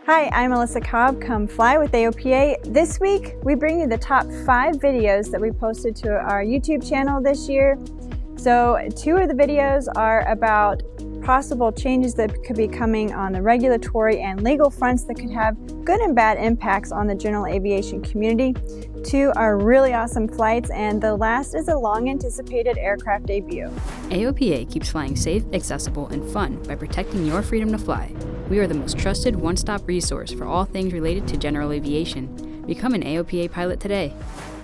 Hi, I'm Melissa Cobb. Come fly with AOPA. This week, we bring you the top 5 videos that we posted to our YouTube channel this year. So 2 of the videos are about possible changes that could be coming on the regulatory and legal fronts that could have good and bad impacts on the general aviation community. 2 are really awesome flights, and the last is a long-anticipated aircraft debut. AOPA keeps flying safe, accessible, and fun by protecting your freedom to fly. We are the most trusted one-stop resource for all things related to general aviation. Become an AOPA pilot today.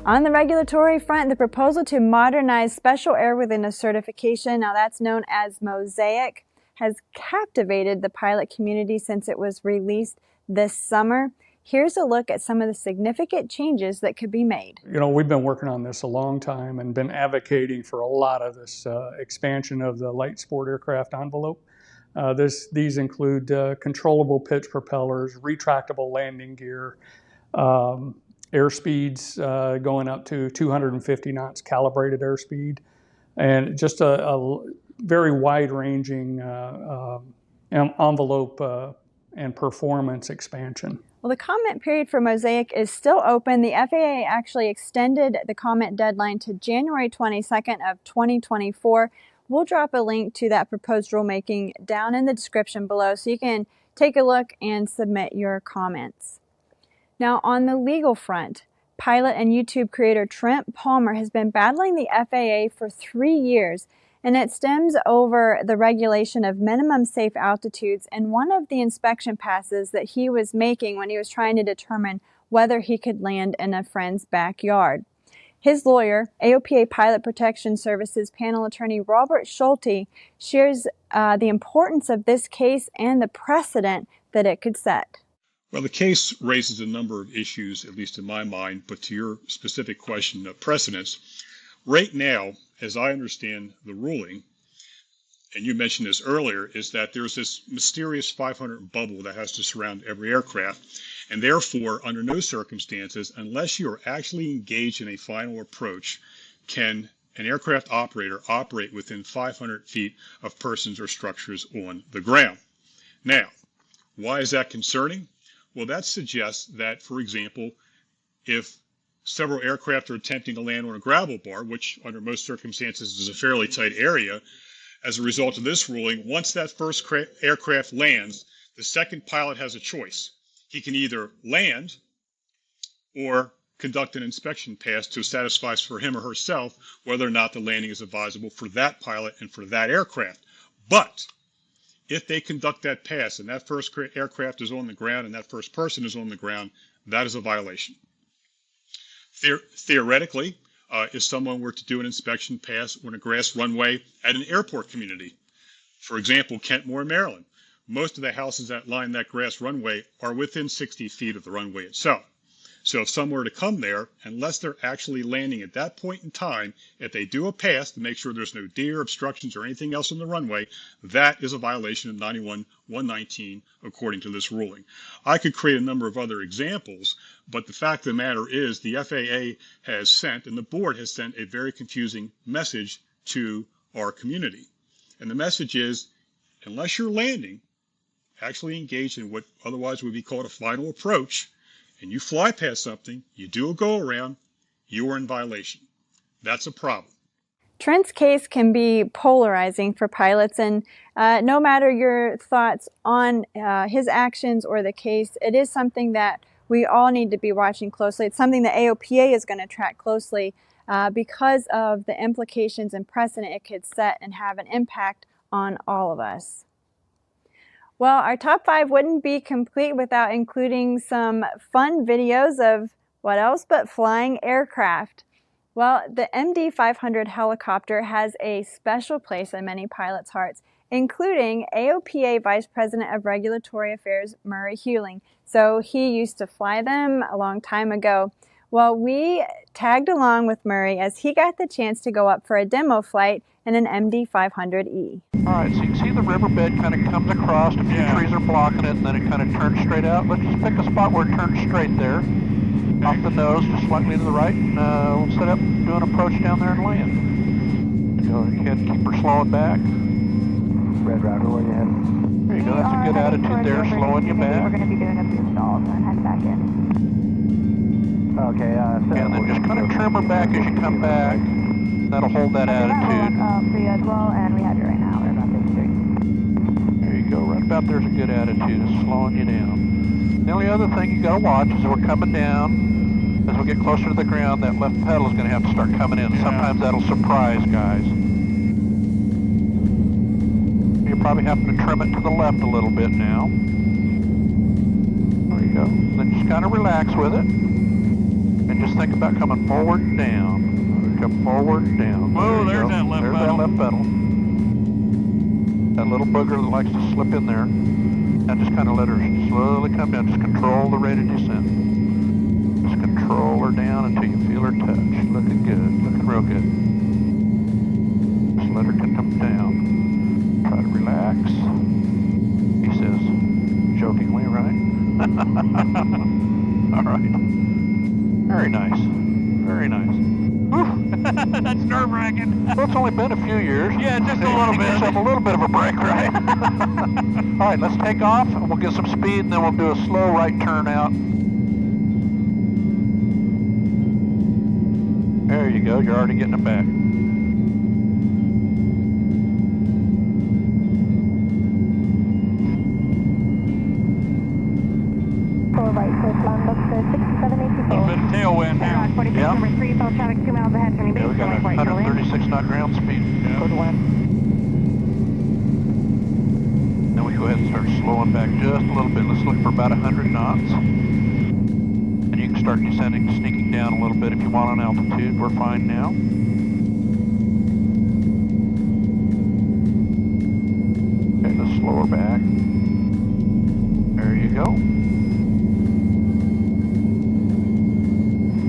On the regulatory front, the proposal to modernize special airworthiness certification, now that's known as MOSAIC, has captivated the pilot community since it was released this summer. Here's a look at some of the significant changes that could be made. You know, we've been working on this a long time and been advocating for a lot of this expansion of the light sport aircraft envelope. These include controllable pitch propellers, retractable landing gear, airspeeds going up to 250 knots calibrated airspeed, and just a very wide-ranging envelope and performance expansion. Well, the comment period for MOSAIC is still open. The FAA actually extended the comment deadline to January 22nd of 2024. We'll drop a link to that proposed rulemaking down in the description below so you can take a look and submit your comments. Now, on the legal front, pilot and YouTube creator Trent Palmer has been battling the FAA for 3 years, and it stems over the regulation of minimum safe altitudes and one of the inspection passes that he was making when he was trying to determine whether he could land in a friend's backyard. His lawyer, AOPA Pilot Protection Services panel attorney Robert Schulte, shares the importance of this case and the precedent that it could set. Well, the case raises a number of issues, at least in my mind, but to your specific question of precedents, right now, as I understand the ruling, and you mentioned this earlier, is that there's this mysterious 500 bubble that has to surround every aircraft. And therefore, under no circumstances, unless you are actually engaged in a final approach, can an aircraft operator operate within 500 feet of persons or structures on the ground. Now, why is that concerning? Well, that suggests that, for example, if several aircraft are attempting to land on a gravel bar, which under most circumstances is a fairly tight area, as a result of this ruling, once that first aircraft lands, the second pilot has a choice. He can either land or conduct an inspection pass to satisfy for him or herself whether or not the landing is advisable for that pilot and for that aircraft. But if they conduct that pass and that first aircraft is on the ground and that first person is on the ground, that is a violation. Theoretically, if someone were to do an inspection pass on a grass runway at an airport community, for example, Kentmore, Maryland, most of the houses that line that grass runway are within 60 feet of the runway itself. So if someone were to come there, unless they're actually landing at that point in time, if they do a pass to make sure there's no deer, obstructions, or anything else on the runway, that is a violation of 91-119 according to this ruling. I could create a number of other examples, but the fact of the matter is the FAA has sent, and the board has sent, a very confusing message to our community. And the message is, unless you're landing, actually engaged in what otherwise would be called a final approach, and you fly past something, you do a go-around, you are in violation. That's a problem. Trent's case can be polarizing for pilots, and no matter your thoughts on his actions or the case, it is something that we all need to be watching closely. It's something that AOPA is going to track closely because of the implications and precedent it could set and have an impact on all of us. Well, our top 5 wouldn't be complete without including some fun videos of what else but flying aircraft. Well, the MD500 helicopter has a special place in many pilots' hearts, including AOPA Vice President of Regulatory Affairs, Murray Hewling. So he used to fly them a long time ago. Well, we tagged along with Murray as he got the chance to go up for a demo flight in an MD500E. All right, so you can see the riverbed kind of comes across, a few trees are blocking it, and then it kind of turns straight out. Let's just pick a spot where it turns straight there. Off the nose, just slightly to the right, and we'll set up, do an approach down there and land. Go ahead, keep her slowing back. Red Route, where you heading? There you go, that's a good attitude there, slowing you back. We're going to be doing a back in. Okay, and then just kind of trim her back as you come back. That'll hold that attitude. For you as well, and we have you right now. We're about 53. There you go, right about there's a good attitude. It's slowing you down. The only other thing you gotta watch is we're coming down. As we get closer to the ground, that left pedal is gonna have to start coming in. Sometimes that'll surprise guys. You're probably having to trim it to the left a little bit now. There you go. Then just kind of relax with it. And just think about coming forward and down. Come forward and down. Whoa, there's that left pedal. There's that left pedal. That little booger that likes to slip in there. Now just kind of let her slowly come down. Just control the rate of descent. Just control her down until you feel her touch. Looking good. Looking real good. Just let her come down. Try to relax. He says, jokingly, right? All right. Very nice. Very nice. That's nerve-wracking. Well, it's only been a few years. Yeah, just a little bit. Yourself a little bit of a break, right? All right, let's take off, and we'll get some speed, and then we'll do a slow right turn out. There you go. You're already getting it back. Right, so land up to 6784. A little bit of tailwind now. 46 Yeah. number 3, full traffic 2 miles ahead, turning base, Yeah, we got going right, 136 knot ground speed. Yeah. Code 1. Then we go ahead and start slowing back just a little bit. Let's look for about 100 knots. And you can start descending, sneaking down a little bit if you want on altitude. We're fine now. Okay, let's slow her back. There you go.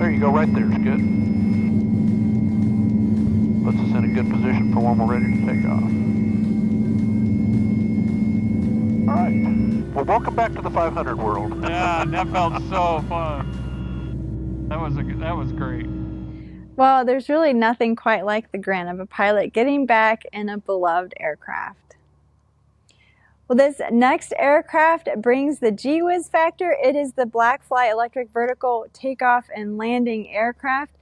There you go, right there, it's good. Puts us in a good position for when we're ready to take off. All right, well, welcome back to the 500 world. Yeah, that felt so fun. That was great. Well, there's really nothing quite like the grunt of a pilot getting back in a beloved aircraft. Well, this next aircraft brings the gee-whiz factor. It is the Blackfly electric vertical takeoff and landing aircraft.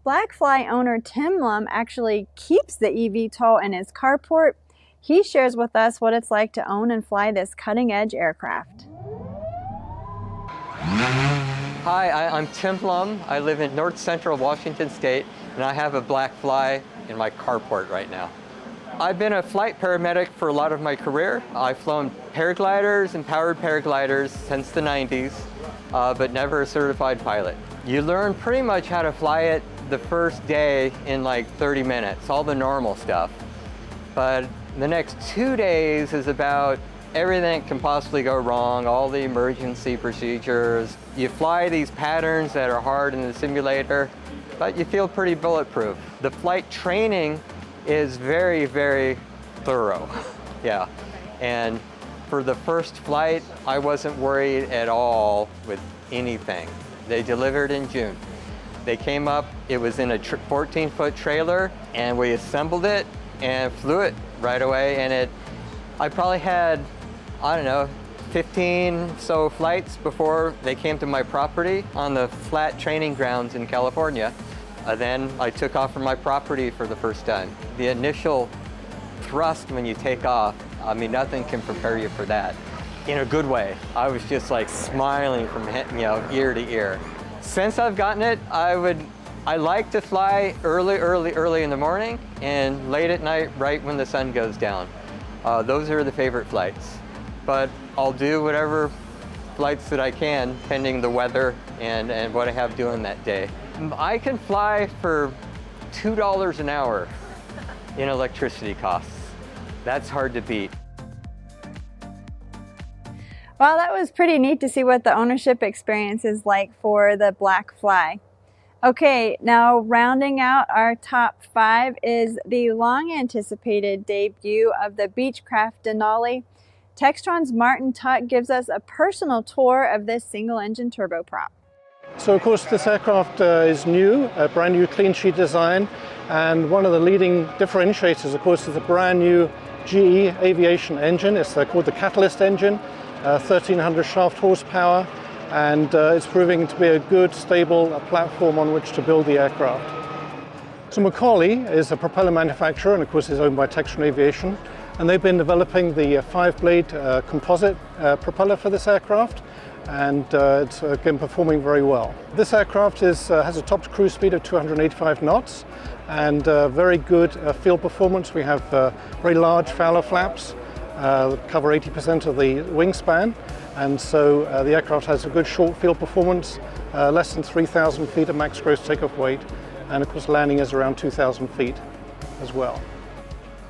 Blackfly owner Tim Lum actually keeps the eVTOL in his carport. He shares with us what it's like to own and fly this cutting-edge aircraft. Hi, I'm Tim Lum. I live in north central Washington State, and I have a Blackfly in my carport right now. I've been a flight paramedic for a lot of my career. I've flown paragliders and powered paragliders since the 90s, but never a certified pilot. You learn pretty much how to fly it the first day in like 30 minutes, all the normal stuff. But the next 2 days is about everything that can possibly go wrong, all the emergency procedures. You fly these patterns that are hard in the simulator, but you feel pretty bulletproof. The flight training is very, very thorough. Yeah. And for the first flight, I wasn't worried at all with anything. They delivered in June. They came up, it was in a 14-foot trailer, and we assembled it and flew it right away. And I probably had, I don't know, 15 so flights before they came to my property on the flat training grounds in California. Then I took off from my property for the first time. The initial thrust when you take off, I mean, nothing can prepare you for that. In a good way. I was just like smiling from ear to ear. Since I've gotten it, I like to fly early in the morning and late at night, right when the sun goes down. Those are the favorite flights. But I'll do whatever flights that I can, pending the weather and what I have doing that day. I can fly for $2 an hour in electricity costs. That's hard to beat. Well, that was pretty neat to see what the ownership experience is like for the Blackfly. Okay, now rounding out our top 5 is the long-anticipated debut of the Beechcraft Denali. Textron's Martin Tuck gives us a personal tour of this single-engine turboprop. So of course this aircraft is new, a brand new clean sheet design, and one of the leading differentiators of course is the brand new GE aviation engine. It's called the Catalyst engine, 1300 shaft horsepower, and it's proving to be a good, stable platform on which to build the aircraft. So McCauley is a propeller manufacturer, and of course is owned by Textron Aviation, and they've been developing the 5-blade composite propeller for this aircraft, and it's again performing very well. This aircraft has a top cruise speed of 285 knots and very good field performance. We have very large Fowler flaps that cover 80% of the wingspan, and so the aircraft has a good short field performance, less than 3,000 feet of max gross takeoff weight, and of course landing is around 2,000 feet as well.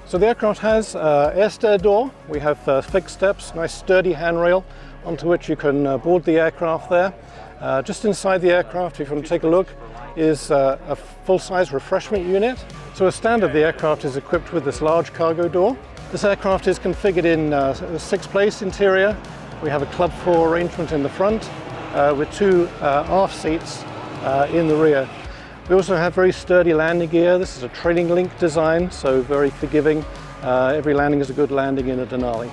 So the aircraft has air stair door. We have fixed steps, nice sturdy handrail onto which you can board the aircraft there. Just inside the aircraft, if you want to take a look, is a full-size refreshment unit. So as standard, the aircraft is equipped with this large cargo door. This aircraft is configured in a 6-place interior. We have a club floor arrangement in the front with 2 aft seats in the rear. We also have very sturdy landing gear. This is a trailing link design, so very forgiving. Every landing is a good landing in a Denali.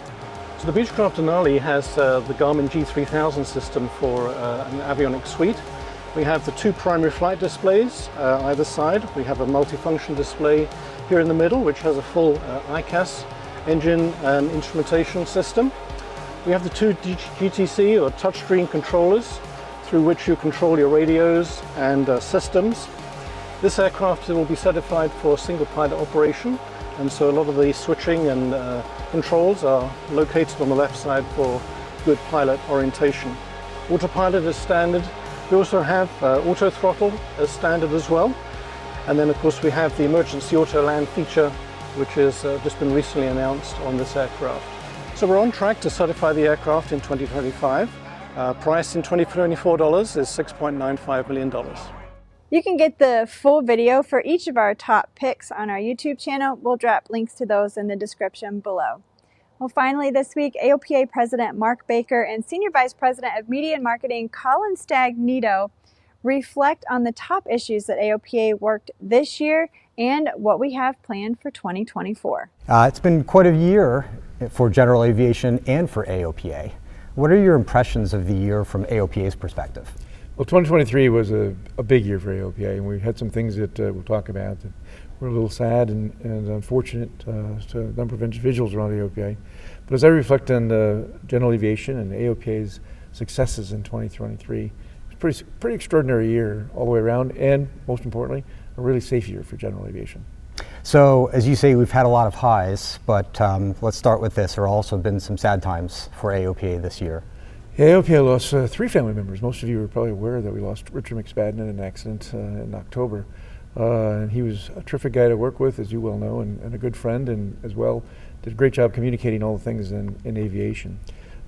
So the Beechcraft Denali has the Garmin G3000 system for an avionics suite. We have the 2 primary flight displays either side. We have a multifunction display here in the middle, which has a full ICAS engine and instrumentation system. We have the 2 GTC or touchscreen controllers through which you control your radios and systems. This aircraft will be certified for single pilot operation, and so a lot of the switching and controls are located on the left side for good pilot orientation. Autopilot is standard. We also have auto throttle as standard as well. And then of course we have the emergency auto land feature, which has just been recently announced on this aircraft. So we're on track to certify the aircraft in 2025. Price in $2024 is $6.95 million. You can get the full video for each of our top picks on our YouTube channel. We'll drop links to those in the description below. Well, finally this week, AOPA President Mark Baker and Senior Vice President of Media and Marketing Kollin Stagnito reflect on the top issues that AOPA worked this year and what we have planned for 2024. It's been quite a year for general aviation and for AOPA. What are your impressions of the year from AOPA's perspective? Well, 2023 was a big year for AOPA, and we had some things that we'll talk about that were a little sad and unfortunate to a number of individuals around AOPA. But as I reflect on general aviation and AOPA's successes in 2023, it's a pretty extraordinary year all the way around, and most importantly, a really safe year for general aviation. So, as you say, we've had a lot of highs, but let's start with this. There have also been some sad times for AOPA this year. Yeah, AOPA lost 3 family members. Most of you are probably aware that we lost Richard McSpadden in an accident in October. And he was a terrific guy to work with, as you well know, and a good friend, and as well did a great job communicating all the things in aviation.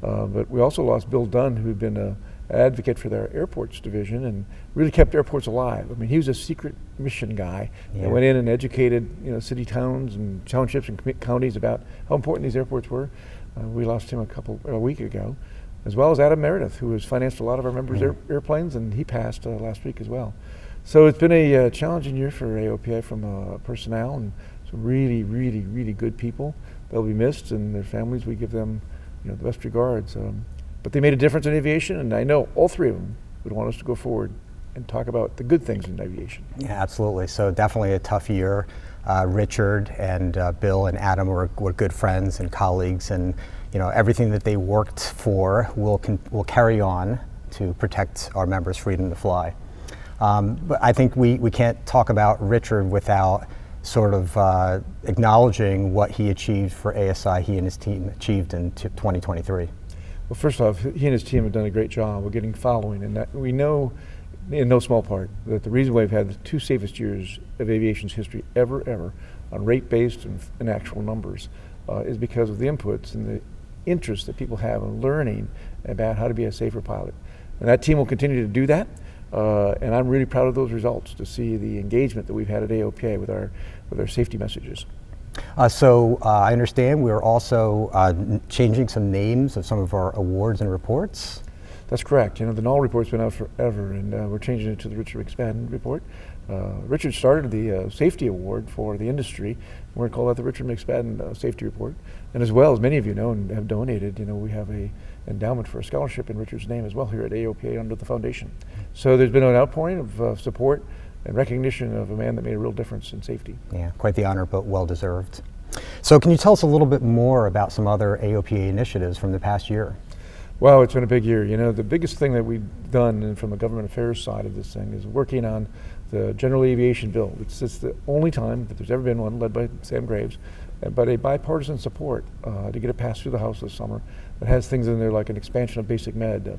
But we also lost Bill Dunn, who had been an advocate for their airports division and really kept airports alive. I mean, he was a secret mission guy that went in and educated, city towns and townships and counties about how important these airports were. We lost him a week ago, as well as Adam Meredith, who has financed a lot of our members' airplanes, and he passed last week as well. So it's been a challenging year for AOPA from personnel and some really, really, really good people. They'll be missed, and their families, we give them the best regards. But they made a difference in aviation, and I know all 3 of them would want us to go forward and talk about the good things in aviation. Yeah, absolutely. So definitely a tough year. Richard and Bill and Adam were good friends and colleagues, and everything that they worked for will carry on to protect our members' freedom to fly. But I think we can't talk about Richard without sort of acknowledging what he achieved for ASI, he and his team achieved in 2023. Well, first off, he and his team have done a great job of getting following, and that we know in no small part that the reason why we've had the 2 safest years of aviation's history ever on rate-based and actual numbers is because of the inputs and the interest that people have in learning about how to be a safer pilot. And that team will continue to do that. And I'm really proud of those results, to see the engagement that we've had at AOPA with our safety messages. So I understand we're also changing some names of some of our awards and reports. That's correct. The Null report's been out forever, and we're changing it to the Richard McSpadden report. Richard started the safety award for the industry. We're going to call that the Richard McSpadden Safety Report. And as well, as many of you know and have donated, we have a endowment for a scholarship in Richard's name as well here at AOPA under the foundation. So there's been an outpouring of support and recognition of a man that made a real difference in safety. Yeah, quite the honor, but well deserved. So can you tell us a little bit more about some other AOPA initiatives from the past year? Well, it's been a big year. You know, the biggest thing that we've done, and from the government affairs side of this thing, is working on the general aviation bill. It's the only time that there's ever been one, led by Sam Graves, but a bipartisan support to get it passed through the House this summer. It has things in there like an expansion of basic med,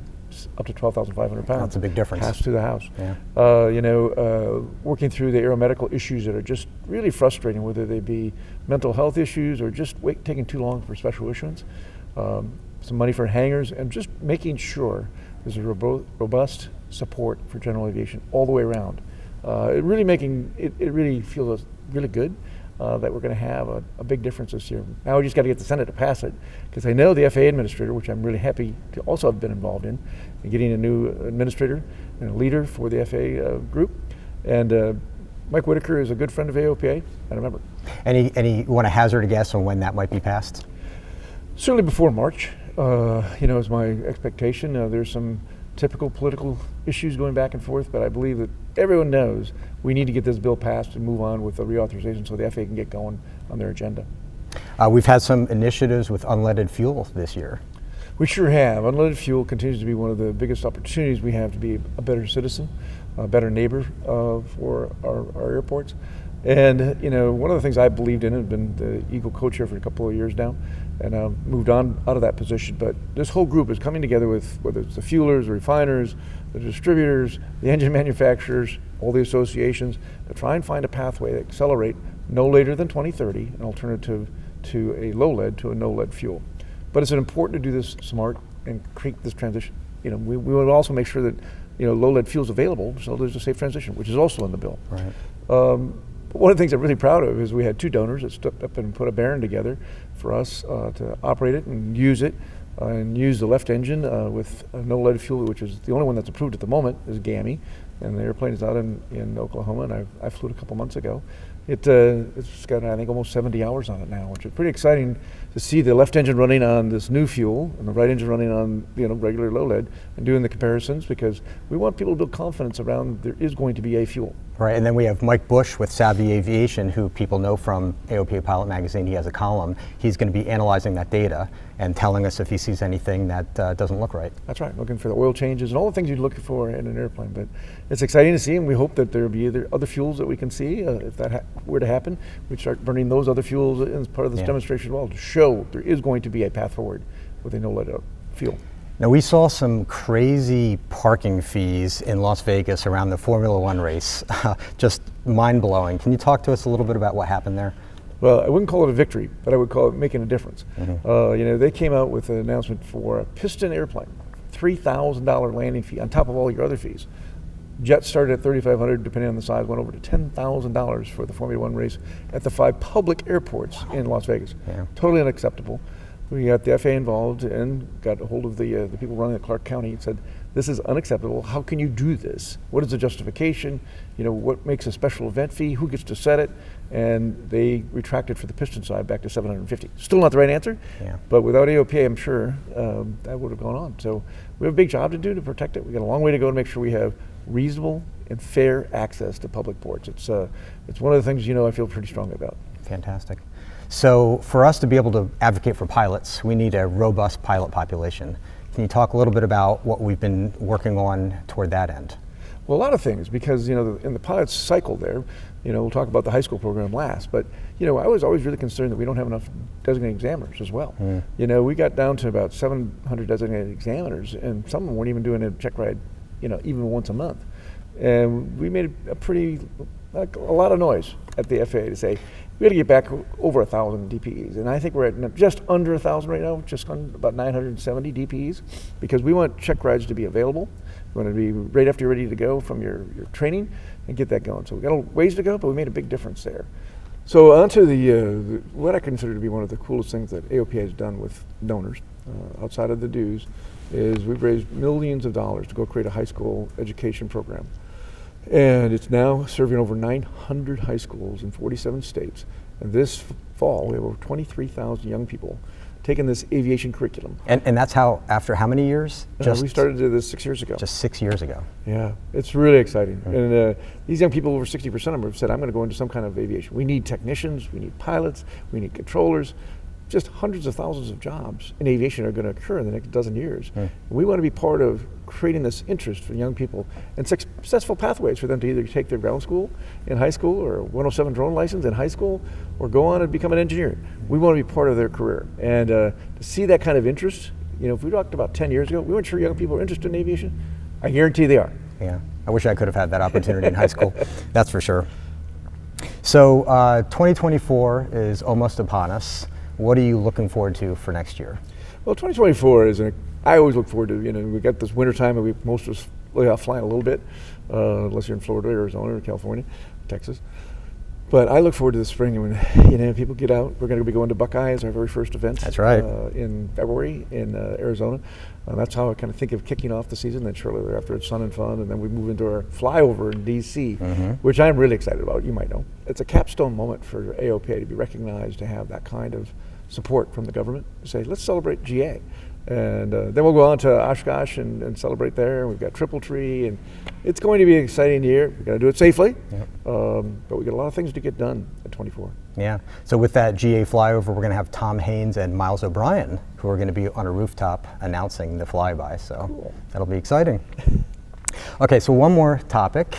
up to 12,500 pounds. That's a big difference. Passed through the House. Yeah. You know, working through the aeromedical issues that are just really frustrating, whether they be mental health issues or just taking too long for special issuance. Some money for hangars, and just making sure there's a robust support for general aviation all the way around. It really feels really good that we're going to have a big difference this year. Now we just got to get the Senate to pass it, because I know the FAA administrator, which I'm really happy to also have been involved in getting a new administrator and a leader for the FAA group. And Mike Whitaker is a good friend of AOPA and a member. Any want to hazard a guess on when that might be passed? Certainly before March. You know, is my expectation. There's some typical political issues going back and forth, but I believe that everyone knows we need to get this bill passed and move on with the reauthorization so the FAA can get going on their agenda. We've had some initiatives with unleaded fuel this year. We sure have. Unleaded fuel continues to be one of the biggest opportunities we have to be a better citizen, a better neighbor for our airports. And you know, one of the things I believed in, I've been the Eagle co-chair for a couple of years now, and I've moved on out of that position. But this whole group is coming together with, whether it's the fuelers, the refiners, the distributors, the engine manufacturers, all the associations, to try and find a pathway to accelerate no later than 2030 an alternative to a low lead to a no lead fuel. But it's important to do this smart and create this transition. You know, we would also make sure that, you know, low lead fuel is available, so there's a safe transition, which is also in the bill. Right. One of the things I'm really proud of is we had two donors that stepped up and put a Baron together for us to operate it and use the left engine with no lead fuel, which is the only one that's approved at the moment, is GAMI, and the airplane is out in Oklahoma, and I flew it a couple months ago. It's got, I think, almost 70 hours on it now, which is pretty exciting to see the left engine running on this new fuel and the right engine running on, you know, regular low lead, and doing the comparisons, because we want people to build confidence around there is going to be a fuel. Right, and then we have Mike Bush with Savvy Aviation, who people know from AOPA Pilot Magazine. He has a column. He's going to be analyzing that data and telling us if he sees anything that doesn't look right. That's right, looking for the oil changes and all the things you'd look for in an airplane. But it's exciting to see, and we hope that there will be other fuels that we can see if that were to happen. We'd start burning those other fuels as part of this demonstration as well, to show there is going to be a path forward with a no-lead fuel. Now, we saw some crazy parking fees in Las Vegas around the Formula One race. Just mind-blowing. Can you talk to us a little bit about what happened there? Well, I wouldn't call it a victory, but I would call it making a difference. Mm-hmm. You know, they came out with an announcement for a piston airplane, $3,000 landing fee on top of all your other fees. Jets started at $3,500, depending on the size, went over to $10,000 for the Formula One race at the 5 public airports in Las Vegas. Yeah. Totally unacceptable. We got the FAA involved and got a hold of the people running at Clark County and said, this is unacceptable. How can you do this? What is the justification? You know, what makes a special event fee? Who gets to set it? And they retracted for the piston side back to $750. Still not the right answer, but without AOPA, I'm sure that would have gone on. So we have a big job to do to protect it. We got a long way to go to make sure we have reasonable and fair access to public ports. It's one of the things, you know, I feel pretty strongly about. Fantastic. So for us to be able to advocate for pilots, we need a robust pilot population. Can you talk a little bit about what we've been working on toward that end? Well, a lot of things, because, you know, in the pilot's cycle there, you know, we'll talk about the high school program last, but, you know, I was always really concerned that we don't have enough designated examiners as well. You know, we got down to about 700 designated examiners, and some of them weren't even doing a check ride, you know, even once a month. And we made a lot of noise at the FAA to say, we got to get back over 1,000 DPEs. And I think we're at just under 1,000 right now, just on about 970 DPEs, because we want check rides to be available. We want to be right after you're ready to go from your training and get that going. So we've got a ways to go, but we made a big difference there. So on to the what I consider to be one of the coolest things that AOPA has done with donors, outside of the dues, is we've raised millions of dollars to go create a high school education program. And it's now serving over 900 high schools in 47 states. And this fall, we have over 23,000 young people taking this aviation curriculum. And that's how, after how many years? We started this 6 years ago. Just 6 years ago. Yeah, it's really exciting. And these young people, over 60% of them have said, I'm going to go into some kind of aviation. We need technicians, we need pilots, we need controllers. Just hundreds of thousands of jobs in aviation are going to occur in the next dozen years. We want to be part of creating this interest for young people and successful pathways for them to either take their ground school in high school or 107 drone license in high school or go on and become an engineer. We want to be part of their career. And to see that kind of interest, you know, if we talked about 10 years ago, we weren't sure young people were interested in aviation. I guarantee they are. Yeah, I wish I could have had that opportunity in high school, that's for sure. So 2024 is almost upon us. What are you looking forward to for next year? Well, 2024 is I always look forward to, you know, we got this winter time and most of us lay off flying a little bit, unless you're in Florida, Arizona, or California, Texas. But I look forward to the spring when, you know, people get out. We're going to be going to Buckeyes, our very first event. That's right. In February in Arizona. That's how I kind of think of kicking off the season. Then shortly thereafter it's Sun and Fun, and then we move into our flyover in DC, which I'm really excited about. You might know. It's a capstone moment for AOPA to be recognized, to have that kind of support from the government to say, let's celebrate GA. And then we'll go on to Oshkosh and celebrate there. We've got Triple Tree, and it's going to be an exciting year. We've got to do it safely, but we got a lot of things to get done at 24. Yeah, so with that GA flyover, we're going to have Tom Haynes and Miles O'Brien, who are going to be on a rooftop announcing the flyby, so cool. That'll be exciting. Okay, so one more topic.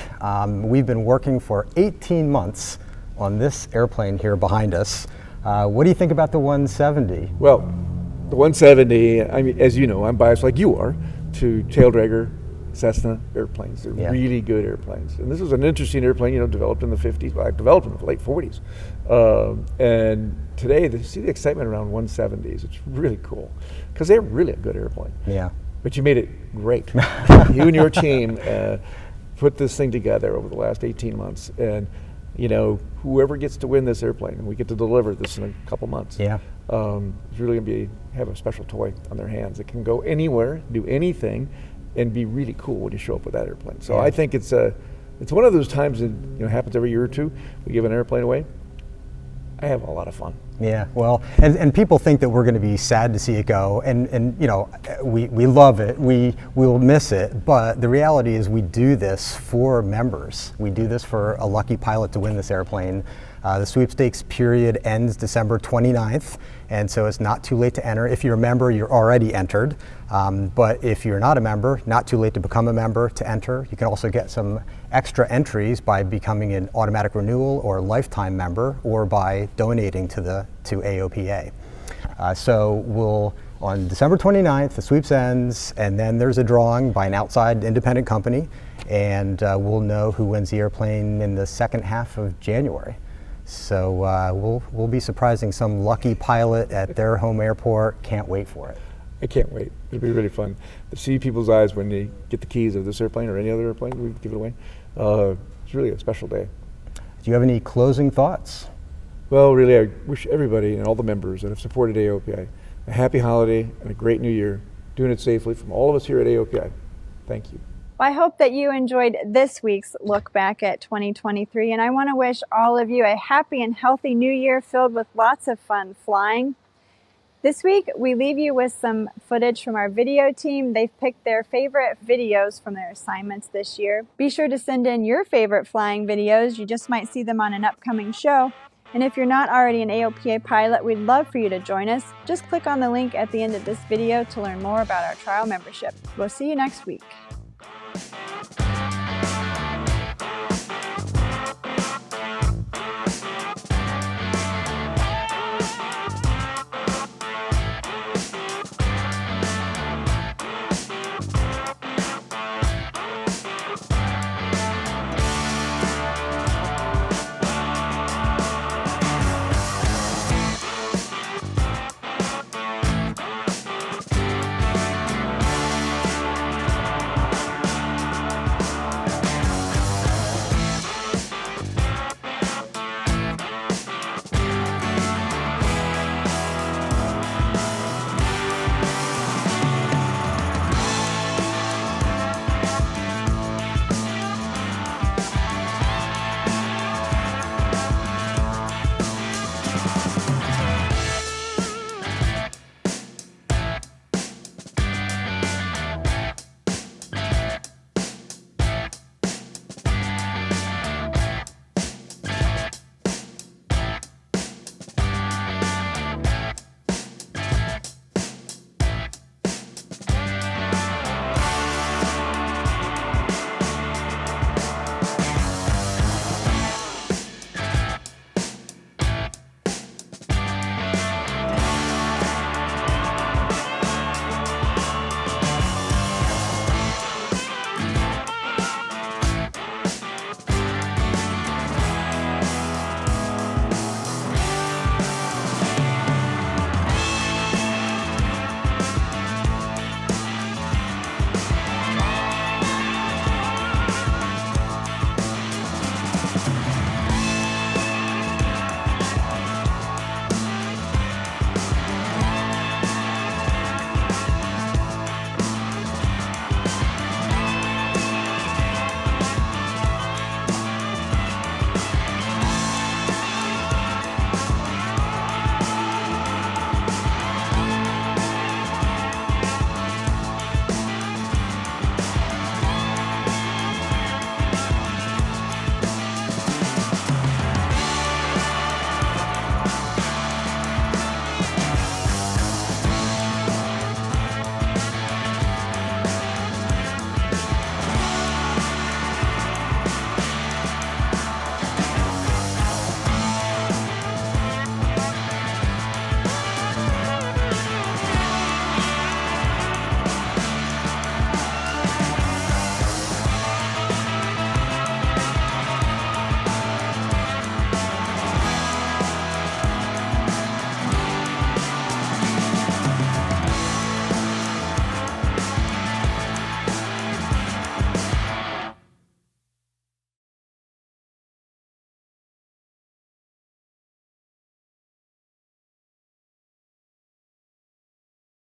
We've been working for 18 months on this airplane here behind us. What do you think about the 170? Well, the 170, I mean, as you know, I'm biased like you are to tail dragger Cessna airplanes. They're really good airplanes. And this was an interesting airplane, you know, developed in the 50s, well, developed in the late 40s. And today, to see the excitement around 170s, it's really cool, because they're really a good airplane. Yeah. But you made it great. You and your team put this thing together over the last 18 months. And, you know, whoever gets to win this airplane, and we get to deliver this in a couple months, it's really going to have a special toy on their hands. It can go anywhere, do anything, and be really cool when you show up with that airplane. So I think it's one of those times that, you know, happens every year or two. We give an airplane away. I have a lot of fun. Yeah, well, and people think that we're going to be sad to see it go, and you know, we love it, we'll miss it, but the reality is we do this for members. We do this for a lucky pilot to win this airplane. The sweepstakes period ends December 29th, and so it's not too late to enter. If you're a member, you're already entered, but if you're not a member, not too late to become a member to enter. You can also get some extra entries by becoming an automatic renewal or lifetime member, or by donating to AOPA. So on December 29th, the sweeps ends, and then there's a drawing by an outside independent company, and we'll know who wins the airplane in the second half of January. So we'll be surprising some lucky pilot at their home airport. Can't wait for it. I can't wait. It'll be really fun to see people's eyes when they get the keys of this airplane or any other airplane we give it away. It's really a special day. Do you have any closing thoughts? Well, really, I wish everybody and all the members that have supported AOPA a happy holiday and a great new year, doing it safely from all of us here at AOPA. Thank you. Well, I hope that you enjoyed this week's look back at 2023, and I want to wish all of you a happy and healthy new year filled with lots of fun flying. This week, we leave you with some footage from our video team. They've picked their favorite videos from their assignments this year. Be sure to send in your favorite flying videos. You just might see them on an upcoming show. And if you're not already an AOPA pilot, we'd love for you to join us. Just click on the link at the end of this video to learn more about our trial membership. We'll see you next week.